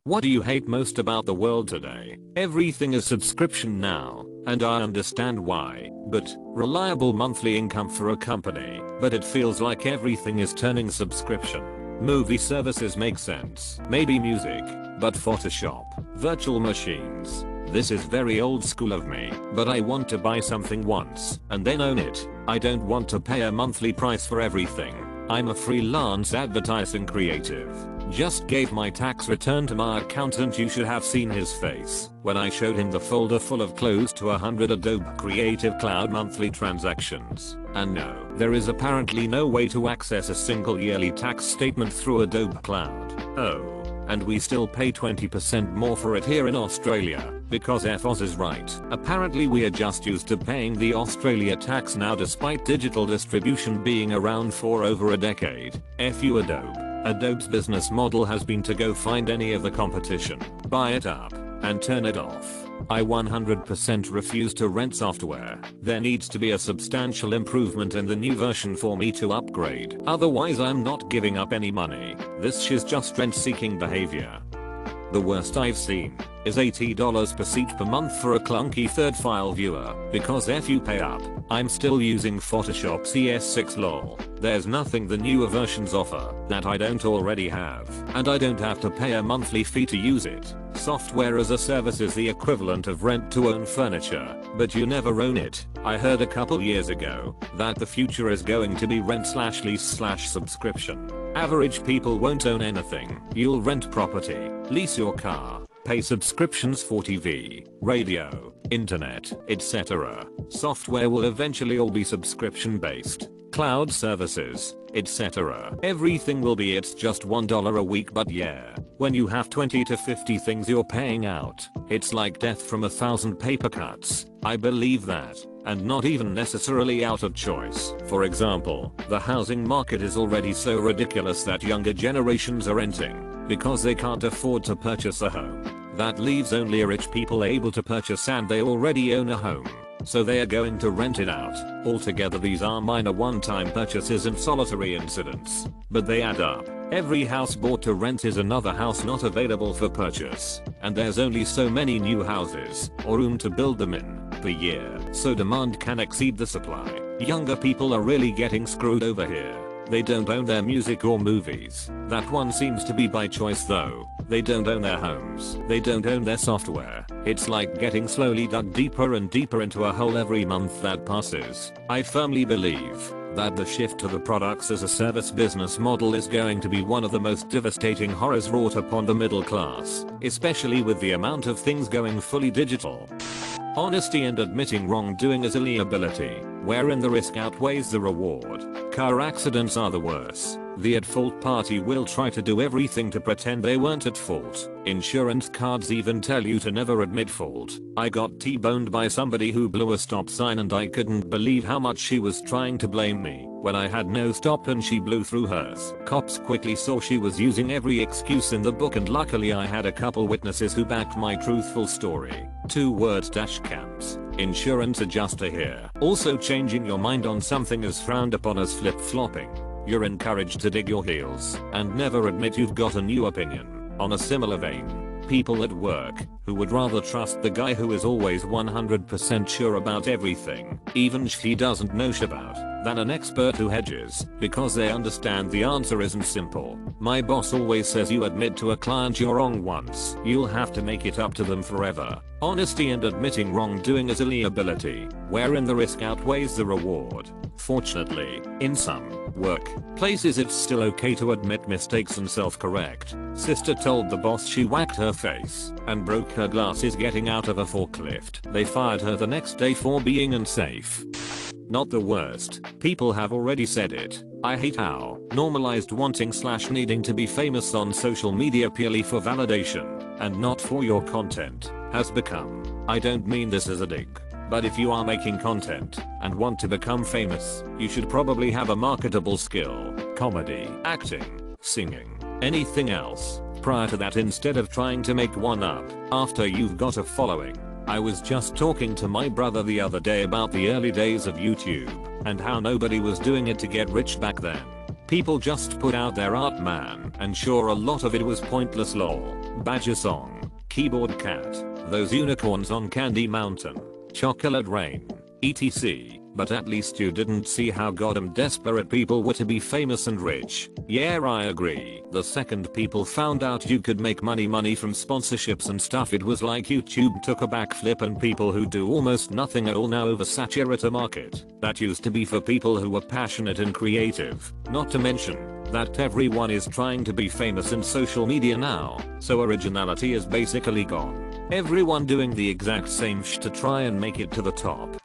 What do you hate most about the world today? Everything is subscription now, and I understand why, but reliable monthly income for a company, but it feels like everything is turning subscription. Movie services make sense, maybe music, but Photoshop, virtual machines. This is very old school of me, but I want to buy something once and then own it. I don't want to pay a monthly price for everything. I'm a freelance advertising creative. Just gave my tax return to my accountant. You should have seen his face when I showed him the folder full of close to 100 Adobe Creative Cloud monthly transactions. And no, there is apparently no way to access a single yearly tax statement through Adobe Cloud. Oh. And we still pay 20% more for it here in Australia, because FOS is right. Apparently we are just used to paying the Australia tax now, despite digital distribution being around for over a decade. F you Adobe. Adobe's business model has been to go find any of the competition, buy it up, and turn it off. I 100% refuse to rent software. There needs to be a substantial improvement in the new version for me to upgrade. Otherwise I'm not giving up any money. This is just rent-seeking behavior. The worst I've seen is $80 per seat per month for a clunky third file viewer, because if you pay up, I'm still using Photoshop CS6 lol. There's nothing the newer versions offer that I don't already have, and I don't have to pay a monthly fee to use it. Software as a service is the equivalent of rent to own furniture, but you never own it. I heard a couple years ago that the future is going to be rent/lease/subscription. Average people won't own anything. You'll rent property, lease your car, pay subscriptions for TV, radio, internet, etc. Software will eventually all be subscription based. Cloud services, etc. Everything will be. It's just $1 a week, but yeah, when you have 20 to 50 things you're paying out, it's like death from 1,000 paper cuts. I believe that, and not even necessarily out of choice. For example, the housing market is already so ridiculous that younger generations are renting because they can't afford to purchase a home. That leaves only rich people able to purchase, and they already own a home, so they are going to rent it out. Altogether these are minor one-time purchases and solitary incidents, but they add up. Every house bought to rent is another house not available for purchase, and there's only so many new houses or room to build them in per year, so demand can exceed the supply. Younger people are really getting screwed over here. They don't own their music or movies. That one seems to be by choice though. They don't own their homes. They don't own their software. It's like getting slowly dug deeper and deeper into a hole every month that passes. I firmly believe that the shift to the products as a service business model is going to be one of the most devastating horrors wrought upon the middle class, especially with the amount of things going fully digital. Honesty and admitting wrongdoing is a liability, wherein the risk outweighs the reward. Car accidents are the worst. The at fault party will try to do everything to pretend they weren't at fault. Insurance cards even tell you to never admit fault. I got T-boned by somebody who blew a stop sign, and I couldn't believe how much she was trying to blame me when I had no stop and she blew through hers. Cops quickly saw she was using every excuse in the book, and luckily I had a couple witnesses who backed my truthful story. 2 words: dash cams. Insurance adjuster here. Also, changing your mind on something is frowned upon as flip-flopping. You're encouraged to dig your heels and never admit you've got a new opinion. On a similar vein, people at work who would rather trust the guy who is always 100% sure about everything, even he doesn't know shit about, than an expert who hedges because they understand the answer isn't simple. My boss always says you admit to a client you're wrong once, you'll have to make it up to them forever. Honesty and admitting wrongdoing is a liability, wherein the risk outweighs the reward. Fortunately, in some workplaces it's still okay to admit mistakes and self-correct. Sister told the boss she whacked her face and broke her glasses getting out of a forklift. They fired her the next day for being unsafe. Not the worst. People have already said it. I hate how normalized wanting/needing to be famous on social media purely for validation and not for your content has become. I don't mean this as a dig, but if you are making content and want to become famous, you should probably have a marketable skill: comedy, acting, singing, anything else. Prior to that, instead of trying to make one up after you've got a following. I was just talking to my brother the other day about the early days of YouTube and how nobody was doing it to get rich back then. People just put out their art, man, and sure, a lot of it was pointless lol, Badger song, keyboard cat, those unicorns on Candy Mountain, chocolate rain, etc. But at least you didn't see how goddamn desperate people were to be famous and rich. Yeah, I agree. The second people found out you could make money from sponsorships and stuff, it was like YouTube took a backflip and people who do almost nothing at all now oversaturate a market that used to be for people who were passionate and creative. Not to mention that everyone is trying to be famous in social media now, so originality is basically gone. Everyone doing the exact same shit to try and make it to the top.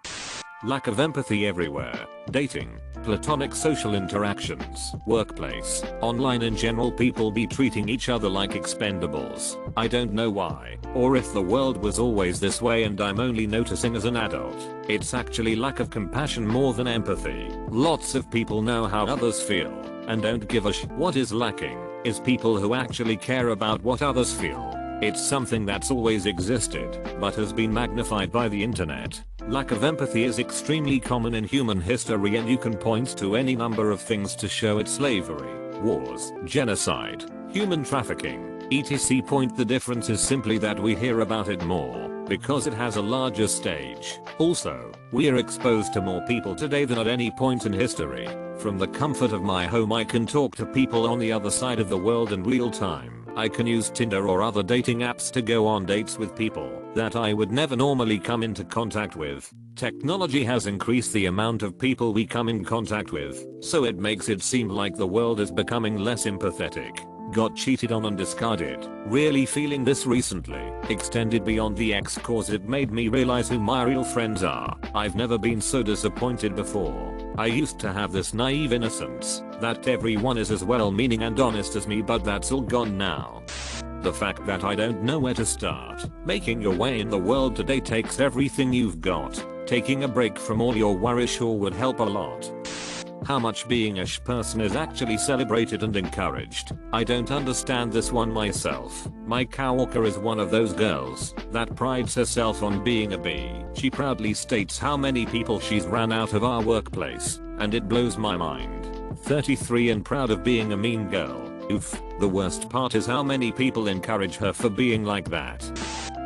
Lack of empathy everywhere. Dating, platonic social interactions, workplace, online in general, people be treating each other like expendables. I don't know why, or if the world was always this way and I'm only noticing as an adult. It's actually lack of compassion more than empathy. Lots of people know how others feel and don't give a shit. What is lacking is people who actually care about what others feel. It's something that's always existed, but has been magnified by the internet. Lack of empathy is extremely common in human history, and you can point to any number of things to show it: slavery, wars, genocide, human trafficking, etc. The difference is simply that we hear about it more because it has a larger stage. Also, we are exposed to more people today than at any point in history. From the comfort of my home, I can talk to people on the other side of the world in real time. I can use Tinder or other dating apps to go on dates with people that I would never normally come into contact with. Technology has increased the amount of people we come in contact with, so it makes it seem like the world is becoming less empathetic. Got cheated on and discarded. Really feeling this recently. Extended beyond the ex cause it made me realize who my real friends are. I've never been so disappointed before. I used to have this naive innocence that everyone is as well-meaning and honest as me, but that's all gone now. The fact that I don't know where to start. Making your way in the world today takes everything you've got. Taking a break from all your worries sure would help a lot. How much being a person is actually celebrated and encouraged. I don't understand this one myself. My coworker is one of those girls that prides herself on being a bee. She proudly states how many people she's ran out of our workplace, and it blows my mind. 33 and proud of being a mean girl. Oof. The worst part is how many people encourage her for being like that.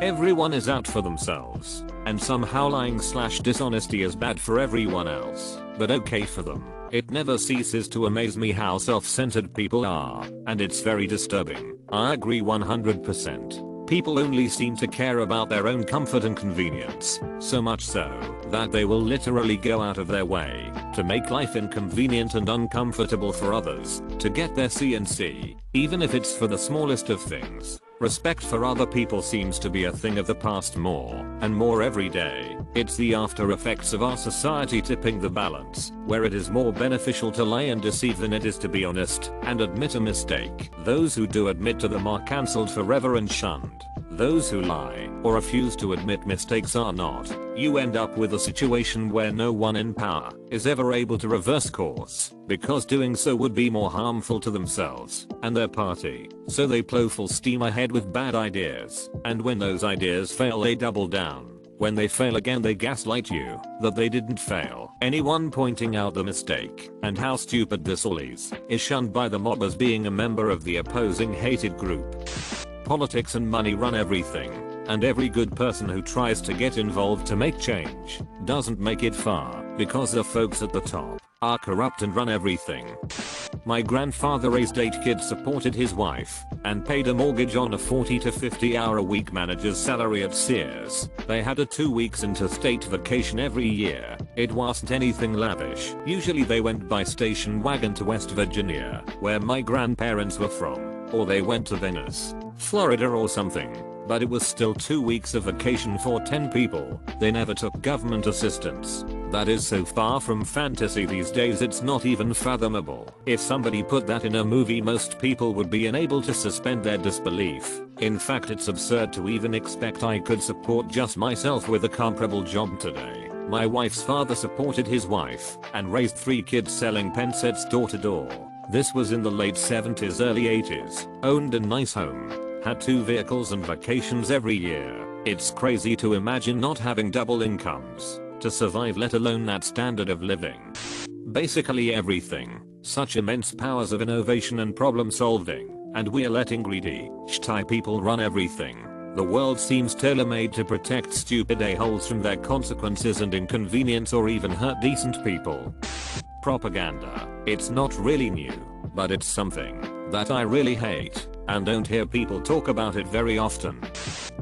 Everyone is out for themselves, and somehow lying/dishonesty is bad for everyone else, but okay for them. It never ceases to amaze me how self-centered people are, and it's very disturbing. I agree 100%. People only seem to care about their own comfort and convenience, so much so that they will literally go out of their way to make life inconvenient and uncomfortable for others to get their C&C, even if it's for the smallest of things. Respect for other people seems to be a thing of the past more and more every day. It's the after effects of our society tipping the balance, where it is more beneficial to lie and deceive than it is to be honest and admit a mistake. Those who do admit to them are cancelled forever and shunned. Those who lie or refuse to admit mistakes are not. You end up with a situation where no one in power is ever able to reverse course, because doing so would be more harmful to themselves and their party. So they plow full steam ahead with bad ideas, and when those ideas fail they double down. When they fail again they gaslight you that they didn't fail. Anyone pointing out the mistake and how stupid this all is shunned by the mob as being a member of the opposing hated group. Politics and money run everything, and every good person who tries to get involved to make change doesn't make it far because the folks at the top are corrupt and run everything. My grandfather raised 8 kids, supported his wife, and paid a mortgage on a 40 to 50 hour a week manager's salary at Sears. They had a 2 weeks interstate vacation every year. It wasn't anything lavish. Usually they went by station wagon to West Virginia, where my grandparents were from, or they went to Venice, Florida or something. But it was still 2 weeks of vacation for 10 people. They never took government assistance. That is so far from fantasy these days it's not even fathomable. If somebody put that in a movie most people would be unable to suspend their disbelief. In fact, it's absurd to even expect I could support just myself with a comparable job today. My wife's father supported his wife and raised 3 kids selling pen sets door to door. This was in the late 70s, early 80s. Owned a nice home. Had 2 vehicles and vacations every year. It's crazy to imagine not having double incomes to survive, let alone that standard of living. Basically everything. Such immense powers of innovation and problem solving, and we're letting greedy, shy people run everything. The world seems tailor-made to protect stupid a-holes from their consequences and inconvenience or even hurt decent people. Propaganda. It's not really new, but it's something that I really hate and don't hear people talk about it very often.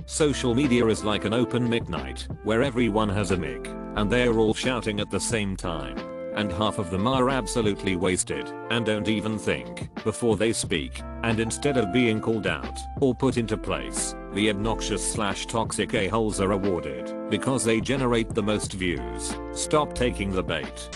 Social media is like an open mic night where everyone has a mic and they're all shouting at the same time. And half of them are absolutely wasted and don't even think before they speak, and instead of being called out or put into place, the obnoxious/toxic a-holes are awarded because they generate the most views. Stop taking the bait.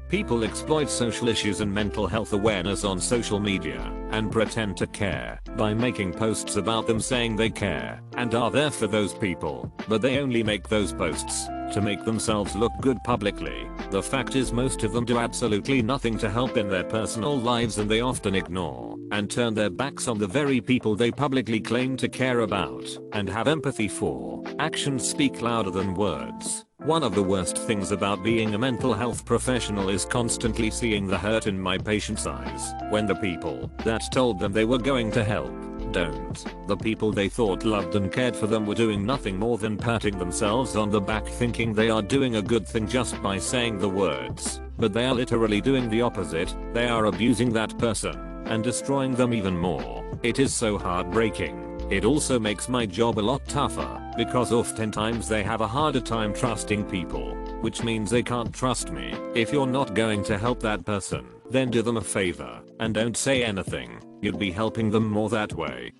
People exploit social issues and mental health awareness on social media and pretend to care by making posts about them saying they care and are there for those people, but they only make those posts to make themselves look good publicly. The fact is most of them do absolutely nothing to help in their personal lives, and they often ignore and turn their backs on the very people they publicly claim to care about and have empathy for. Actions speak louder than words. One of the worst things about being a mental health professional is constantly seeing the hurt in my patients' eyes when the people that told them they were going to help don't. The people they thought loved and cared for them were doing nothing more than patting themselves on the back, thinking they are doing a good thing just by saying the words, but they are literally doing the opposite. They are abusing that person and destroying them even more. It is so heartbreaking. It also makes my job a lot tougher because oftentimes they have a harder time trusting people, which means they can't trust me. If you're not going to help that person, then do them a favor and don't say anything. You'd be helping them more that way.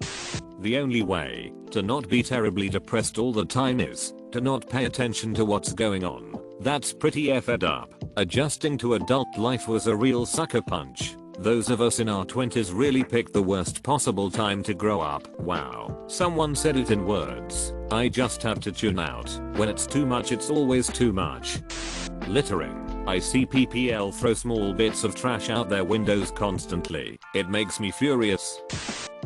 The only way to not be terribly depressed all the time is to not pay attention to what's going on. That's pretty effed up. Adjusting to adult life was a real sucker punch. Those of us in our 20s really picked the worst possible time to grow up. Wow. Someone said it in words. I just have to tune out. When it's too much, it's always too much. Littering. I see PPL throw small bits of trash out their windows constantly. It makes me furious.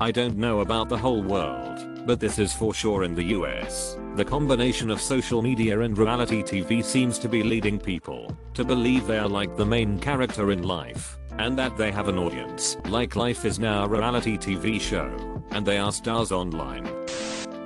I don't know about the whole world, but this is for sure in the US. The combination of social media and reality TV seems to be leading people to believe they are like the main character in life, and that they have an audience. Like life is now a reality TV show, and they are stars online.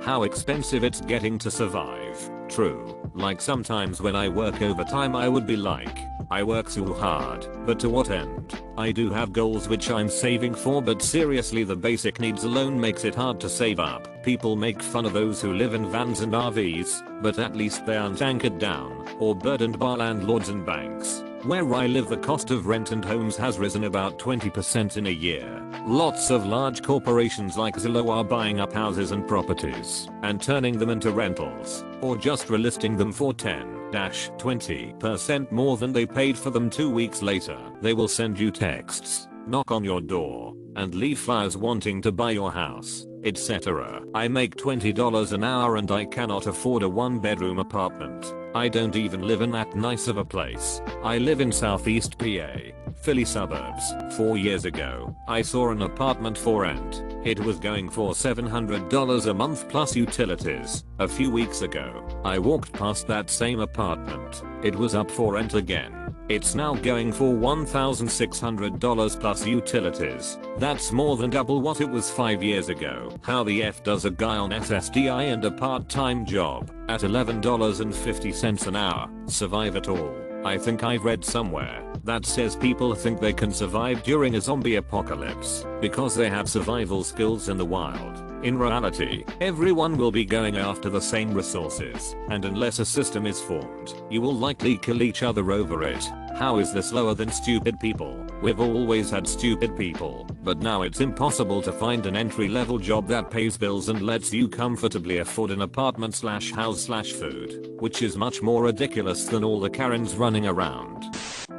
How expensive it's getting to survive. True. Like sometimes when I work overtime I would be like, I work so hard, but to what end? I do have goals which I'm saving for, but seriously the basic needs alone makes it hard to save up. People make fun of those who live in vans and RVs, but at least they aren't anchored down or burdened by landlords and banks. Where I live, the cost of rent and homes has risen about 20% in a year. Lots of large corporations like Zillow are buying up houses and properties and turning them into rentals, or just relisting them for 10-20% more than they paid for them 2 weeks later. They will send you texts, knock on your door, and leave flyers wanting to buy your house, etc. I make $20 an hour and I cannot afford a 1-bedroom apartment. I don't even live in that nice of a place. I live in Southeast PA, Philly suburbs. 4 years ago, I saw an apartment for rent. It was going for $700 a month plus utilities. A few weeks ago, I walked past that same apartment. It was up for rent again. It's now going for $1,600 plus utilities. That's more than double what it was 5 years ago. How the F does a guy on SSDI and a part-time job at $11.50 an hour survive at all? I think I've read somewhere that says people think they can survive during a zombie apocalypse because they have survival skills in the wild. In reality, everyone will be going after the same resources, and unless a system is formed, you will likely kill each other over it. How is this lower than stupid people? We've always had stupid people, but now it's impossible to find an entry-level job that pays bills and lets you comfortably afford an apartment/house/food, which is much more ridiculous than all the Karens running around.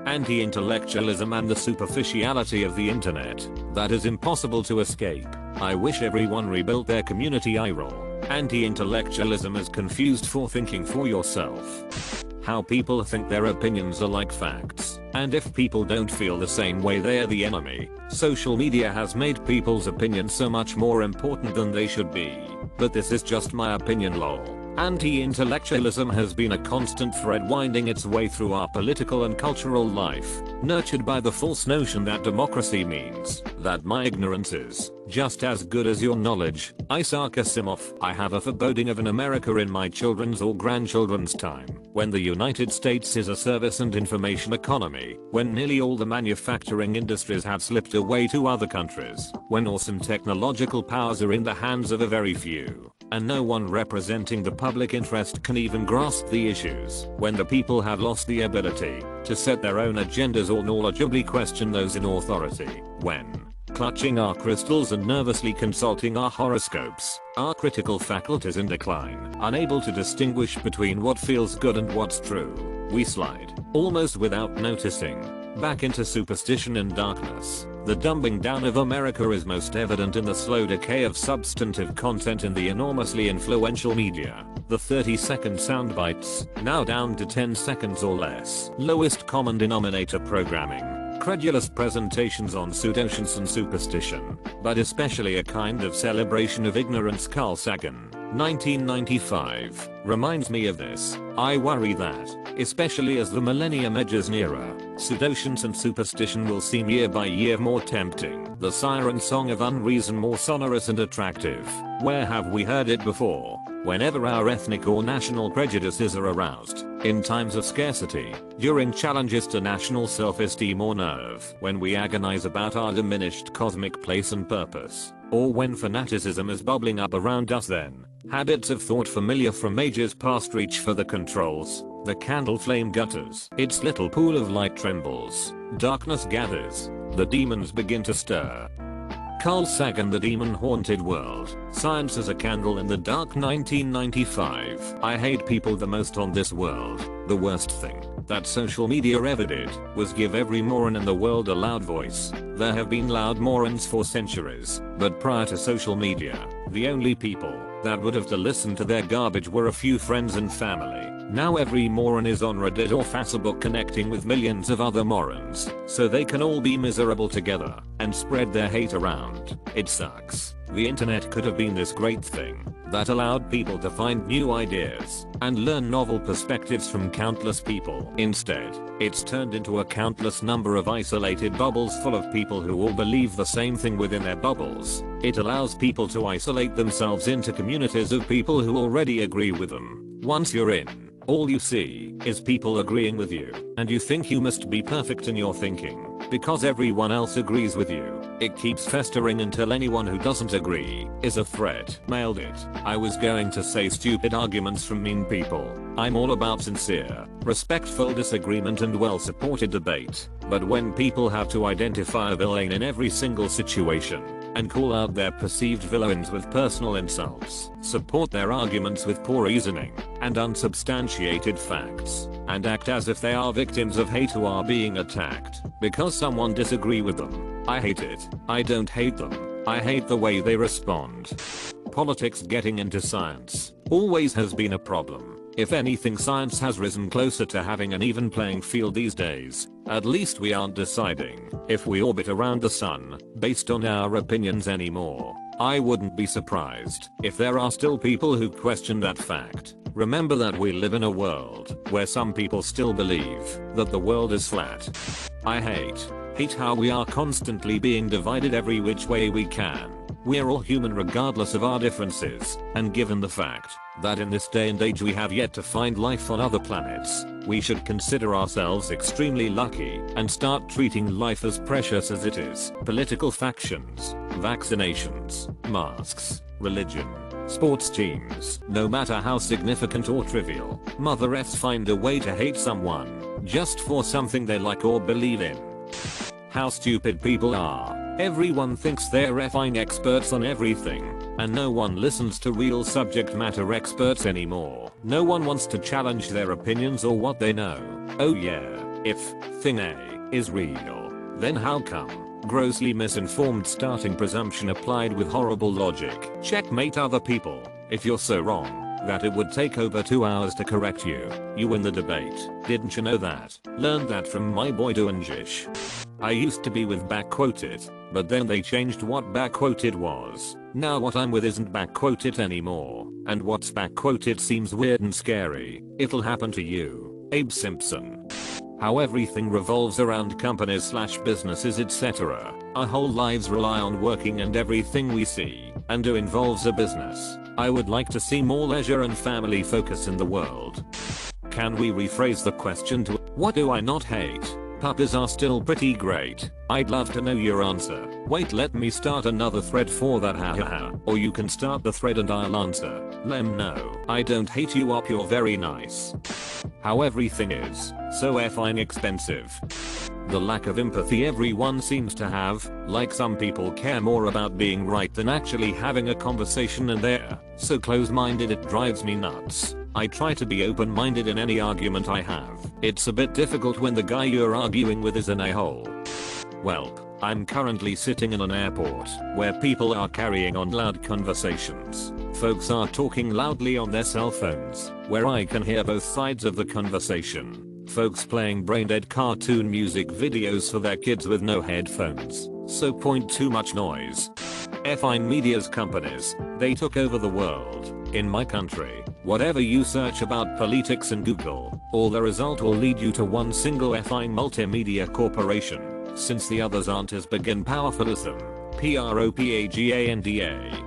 Anti-intellectualism and the superficiality of the internet. That is impossible to escape. I wish everyone rebuilt their community IRL. Anti-intellectualism is confused for thinking for yourself. How people think their opinions are like facts, and if people don't feel the same way, they are the enemy. Social media has made people's opinions so much more important than they should be. But this is just my opinion, lol. Anti-intellectualism has been a constant thread winding its way through our political and cultural life, nurtured by the false notion that democracy means that my ignorance is just as good as your knowledge. Isaac Asimov. I have a foreboding of an America in my children's or grandchildren's time, when the United States is a service and information economy, when nearly all the manufacturing industries have slipped away to other countries, when awesome technological powers are in the hands of a very few, and no one representing the public interest can even grasp the issues, when the people have lost the ability to set their own agendas or knowledgeably question those in authority, when, clutching our crystals and nervously consulting our horoscopes, our critical faculties in decline, unable to distinguish between what feels good and what's true, we slide, almost without noticing, back into superstition and darkness. The dumbing down of America is most evident in the slow decay of substantive content in the enormously influential media. The 30-second sound bites, now down to 10 seconds or less. Lowest common denominator programming. Credulous presentations on pseudoscience and superstition, but especially a kind of celebration of ignorance. Carl Sagan, 1995, reminds me of this. I worry that, especially as the millennium edges nearer, pseudoscience and superstition will seem year by year more tempting. The siren song of unreason more sonorous and attractive. Where have we heard it before? Whenever our ethnic or national prejudices are aroused, in times of scarcity, during challenges to national self-esteem or nerve, when we agonize about our diminished cosmic place and purpose, or when fanaticism is bubbling up around us, then habits of thought familiar from ages past reach for the controls. The candle flame gutters. Its little pool of light trembles. Darkness gathers. The demons begin to stir. Carl Sagan, The Demon-Haunted World. Science as a Candle in the Dark, 1995. I hate people the most on this world. The worst thing that social media ever did was give every moron in the world a loud voice. There have been loud morons for centuries, but prior to social media, the only people that would have to listen to their garbage were a few friends and family. Now every moron is on Reddit or Facebook connecting with millions of other morons, so they can all be miserable together and spread their hate around. It sucks. The internet could have been this great thing that allowed people to find new ideas and learn novel perspectives from countless people. Instead, it's turned into a countless number of isolated bubbles full of people who all believe the same thing within their bubbles. It allows people to isolate themselves into communities of people who already agree with them. Once you're in, all you see is people agreeing with you, and you think you must be perfect in your thinking because everyone else agrees with you. It keeps festering until anyone who doesn't agree is a threat. Nailed it. I was going to say stupid arguments from mean people. I'm all about sincere, respectful disagreement and well-supported debate. But when people have to identify a villain in every single situation and call out their perceived villains with personal insults, support their arguments with poor reasoning and unsubstantiated facts, and act as if they are victims of hate who are being attacked because someone disagree with them, I hate it. I don't hate them. I hate the way they respond. Politics getting into science always has been a problem. If anything, science has risen closer to having an even playing field these days. At least we aren't deciding if we orbit around the sun based on our opinions anymore. I wouldn't be surprised if there are still people who question that fact. Remember that we live in a world where some people still believe that the world is flat. I hate how we are constantly being divided every which way we can. We're all human regardless of our differences, and given the fact that in this day and age we have yet to find life on other planets, we should consider ourselves extremely lucky and start treating life as precious as it is. Political factions, vaccinations, masks, religion, sports teams, no matter how significant or trivial, mother F's find a way to hate someone just for something they like or believe in. How stupid people are. Everyone thinks they're effing experts on everything, and no one listens to real subject matter experts anymore. No one wants to challenge their opinions or what they know. Oh yeah, if thing A is real, then how come? Grossly misinformed starting presumption applied with horrible logic. Checkmate other people. If you're so wrong that it would take over 2 hours to correct you, you win the debate. Didn't you know that? Learned that from my boy Duanjish. I used to be with backquoted, but then they changed what backquoted was. Now what I'm with isn't backquoted anymore. And what's back quote, it seems weird and scary. It'll happen to you. Abe Simpson. How everything revolves around companies/businesses etc. Our whole lives rely on working, and everything we see and do involves a business. I would like to see more leisure and family focus in the world. Can we rephrase the question to what do I not hate? Puppies are still pretty great. I'd love to know your answer. Wait, let me start another thread for that, haha. Or you can start the thread and I'll answer. Lem no. I don't hate you up, you're very nice. How everything is so effing expensive. The lack of empathy everyone seems to have, like some people care more about being right than actually having a conversation, and they're so close-minded it drives me nuts. I try to be open-minded in any argument I have. It's a bit difficult when the guy you're arguing with is an a-hole. Welp. I'm currently sitting in an airport where people are carrying on loud conversations. Folks are talking loudly on their cell phones, where I can hear both sides of the conversation. Folks playing brain-dead cartoon music videos for their kids with no headphones, so point too much noise. Effing media's companies, they took over the world. In my country, whatever you search about politics in Google, all the result will lead you to one single effing multimedia corporation, since the others aren't as big and powerful as them. Propaganda.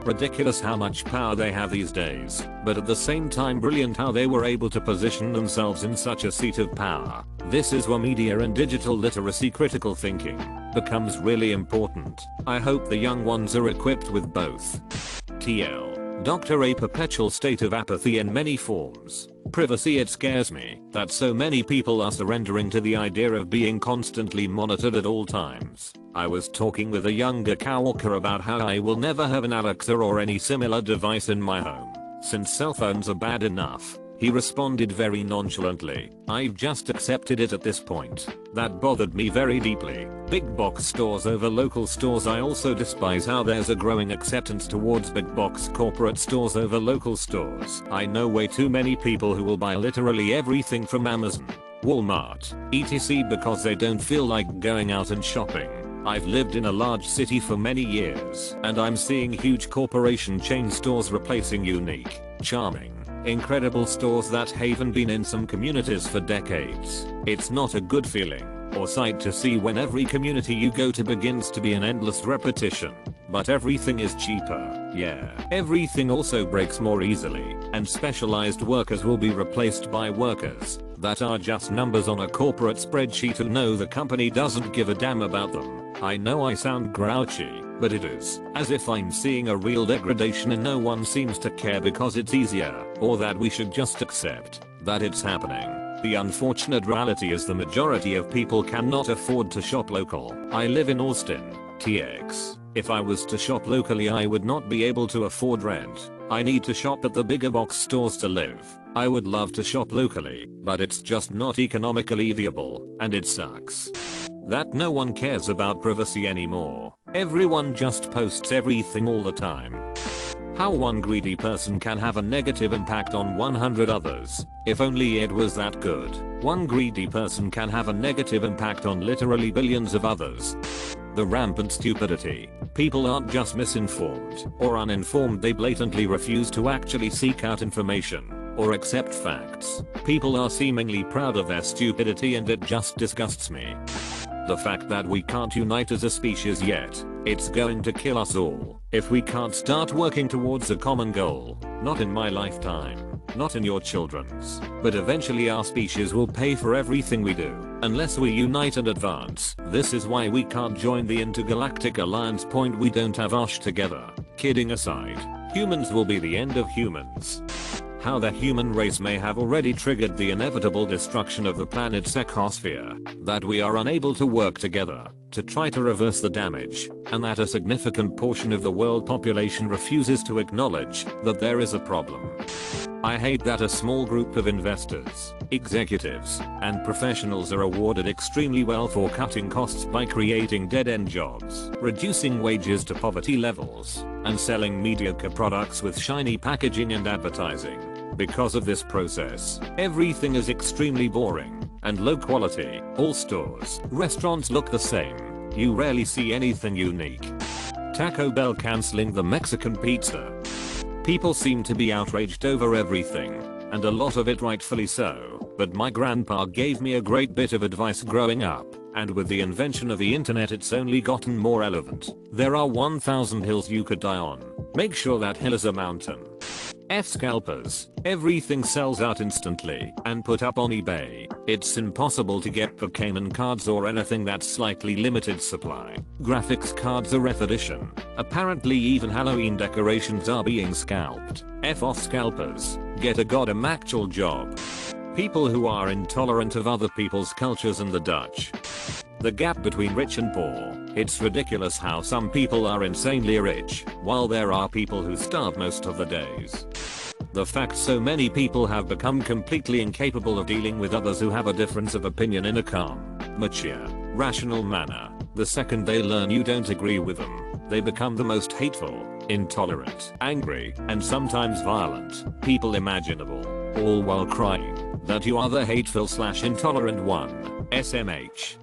Ridiculous how much power they have these days, but at the same time brilliant how they were able to position themselves in such a seat of power. This is where media and digital literacy, critical thinking, becomes really important. I hope the young ones are equipped with both. TL. Dr. A perpetual state of apathy in many forms. Privacy. It scares me that so many people are surrendering to the idea of being constantly monitored at all times. I was talking with a younger coworker about how I will never have an Alexa or any similar device in my home, since cell phones are bad enough. He responded very nonchalantly, "I've just accepted it at this point." That bothered me very deeply. Big box stores over local stores. I also despise how there's a growing acceptance towards big box corporate stores over local stores. I know way too many people who will buy literally everything from Amazon, Walmart, etc. because they don't feel like going out and shopping. I've lived in a large city for many years, and I'm seeing huge corporation chain stores replacing unique, charming, incredible stores that haven't been in some communities for decades. It's not a good feeling or sight to see when every community you go to begins to be an endless repetition. But everything is cheaper. Yeah. Everything also breaks more easily, and specialized workers will be replaced by workers that are just numbers on a corporate spreadsheet who know the company doesn't give a damn about them. I know I sound grouchy, but it is as if I'm seeing a real degradation and no one seems to care because it's easier, or that we should just accept that it's happening. The unfortunate reality is the majority of people cannot afford to shop local. I live in Austin, TX. If I was to shop locally I would not be able to afford rent. I need to shop at the bigger box stores to live. I would love to shop locally, but it's just not economically viable, and it sucks that no one cares about privacy anymore. Everyone just posts everything all the time. How one greedy person can have a negative impact on 100 others. If only it was that good. One greedy person can have a negative impact on literally billions of others. The rampant stupidity. People aren't just misinformed or uninformed, they blatantly refuse to actually seek out information or accept facts. People are seemingly proud of their stupidity, and it just disgusts me. The fact that we can't unite as a species yet. It's going to kill us all if we can't start working towards a common goal. Not in my lifetime, not in your children's, but eventually our species will pay for everything we do unless we unite and advance. This is why we can't join the intergalactic alliance. Point, we don't have Osh together. Kidding aside, humans will be the end of humans. How the human race may have already triggered the inevitable destruction of the planet's ecosphere, that we are unable to work together to try to reverse the damage, and that a significant portion of the world population refuses to acknowledge that there is a problem. I hate that a small group of investors, executives, and professionals are awarded extremely well for cutting costs by creating dead-end jobs, reducing wages to poverty levels, and selling mediocre products with shiny packaging and advertising. Because of this process, everything is extremely boring and low quality. All stores, restaurants look the same. You rarely see anything unique. Taco Bell canceling the Mexican pizza. People seem to be outraged over everything, and a lot of it rightfully so, but my grandpa gave me a great bit of advice growing up, and with the invention of the internet it's only gotten more relevant. There are 1,000 hills you could die on. Make sure that hill is a mountain. F scalpers. Everything sells out instantly and put up on eBay. It's impossible to get Pokémon cards or anything that's slightly limited supply. Graphics cards are F edition. Apparently even Halloween decorations are being scalped. F off scalpers. Get a goddamn actual job. People who are intolerant of other people's cultures and the Dutch. The gap between rich and poor. It's ridiculous how some people are insanely rich, while there are people who starve most of the days. The fact so many people have become completely incapable of dealing with others who have a difference of opinion in a calm, mature, rational manner. The second they learn you don't agree with them, they become the most hateful, intolerant, angry, and sometimes violent people imaginable, all while crying that you are the hateful/intolerant one. SMH.